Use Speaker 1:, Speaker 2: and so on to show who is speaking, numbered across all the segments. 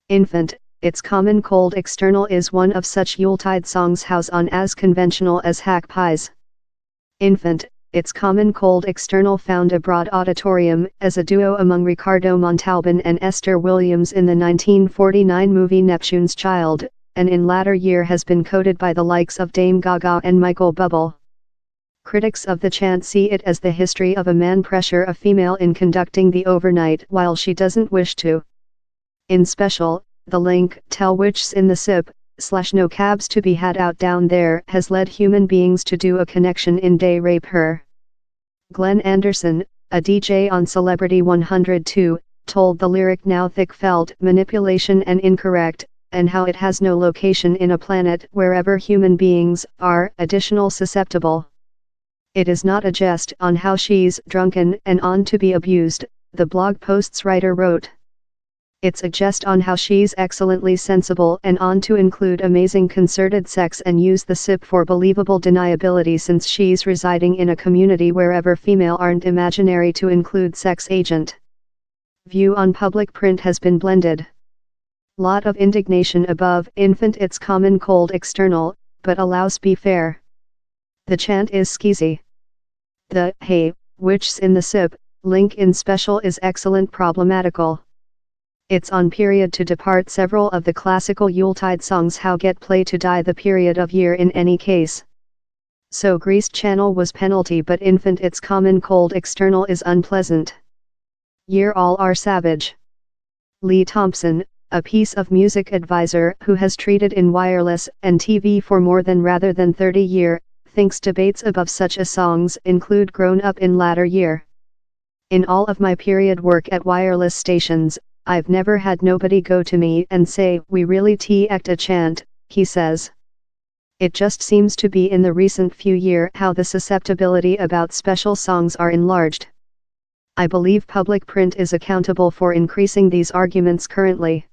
Speaker 1: Infant, It's Common Cold External is one of such Yuletide songs house on as conventional as hack pies. Infant, It's Common Cold External found a broad auditorium as a duo among Ricardo Montalban and Esther Williams in the 1949 movie Neptune's Child, and in latter year has been quoted by the likes of Dame Gaga and Michael Bublé. Critics of the chant see it as the history of a man pressure a female in conducting the overnight while she doesn't wish to. In special, the link, tell which's in the sip, / no cabs to be had out down there has led human beings to do a connection in day rape her. Glenn Anderson, a DJ on Celebrity 102, told the lyric now thick felt manipulation and incorrect, and how it has no location in a planet wherever human beings are additional susceptible. It is not a jest on how she's drunken and on to be abused, the blog post's writer wrote. It's a jest on how she's excellently sensible and on to include amazing concerted sex and use the sip for believable deniability since she's residing in a community wherever female aren't imaginary to include sex agent. View on public print has been blended. Lot of indignation above infant It's Common Cold External, but allows be fair. The chant is skeezy. The, hey, which's in the sip, link in special is excellent problematical. It's on period to depart several of the classical Yuletide songs how get play to die the period of year in any case. So greased channel was penalty but infant It's Common Cold External is unpleasant. Year all are savage. Lee Thompson, a piece of music advisor who has treated in wireless and TV for more than rather than 30 years, thinks debates above such a songs include grown up in latter year. In all of my period work at wireless stations, I've never had nobody go to me and say, we really act a chant, he says. It just seems to be in the recent few years how the susceptibility about special songs are enlarged. I believe public print is accountable for increasing these arguments currently.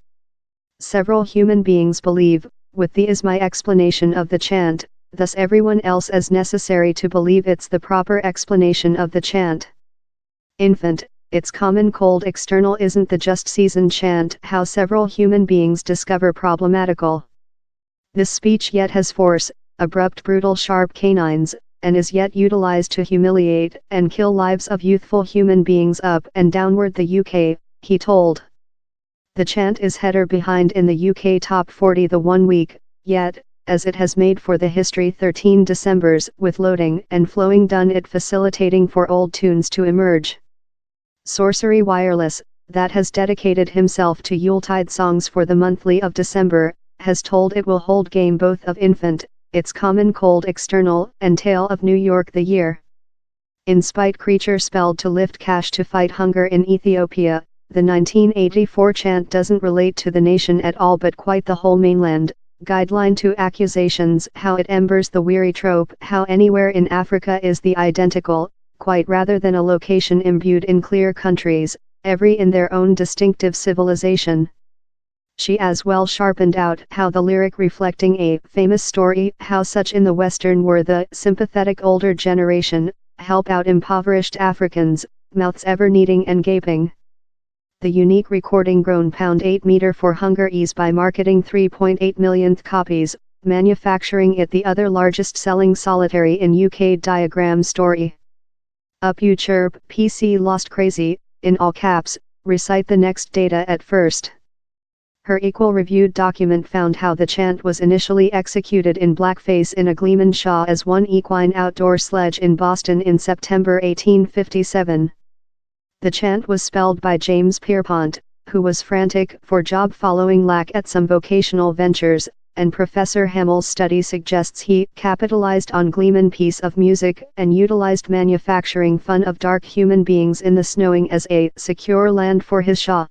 Speaker 1: Several human beings believe, with the is my explanation of the chant, thus everyone else as necessary to believe it's the proper explanation of the chant. Infant, It's Common Cold External isn't the just season chant how several human beings discover problematical. This speech yet has force, abrupt brutal sharp canines, and is yet utilized to humiliate and kill lives of youthful human beings up and downward the UK, he told. The chant is header behind in the UK top 40 the 1 week, yet, as it has made for the history 13 Decembers with loading and flowing done it facilitating for old tunes to emerge. Sorcery Wireless, that has dedicated himself to Yuletide songs for the monthly of December, has told it will hold game both of Infant, It's Common Cold External, and Tale of New York the Year. In spite creature spelled to lift cash to fight hunger in Ethiopia, the 1984 chant doesn't relate to the nation at all but quite the whole mainland. Guideline to accusations how it embers the weary trope how anywhere in Africa is the identical, quite rather than a location imbued in clear countries, every in their own distinctive civilization. She as well sharpened out how the lyric reflecting a famous story how such in the Western were the sympathetic older generation, help out impoverished Africans, mouths ever needing and gaping. The unique recording grown £8 meter for hunger ease by marketing 3.8 millionth copies, manufacturing it the other largest selling solitary in UK diagram story. Up you chirp, PC lost crazy, in all caps, recite the next data at first. Her equal reviewed document found how the chant was initially executed in blackface in a Gleeman Shaw as one equine outdoor sledge in Boston in September 1857. The chant was spelled by James Pierpont, who was frantic for job following lack at some vocational ventures, and Professor Hamill's study suggests he capitalized on Gleeman piece of music and utilized manufacturing fun of dark human beings in the snowing as a secure land for his Shaw.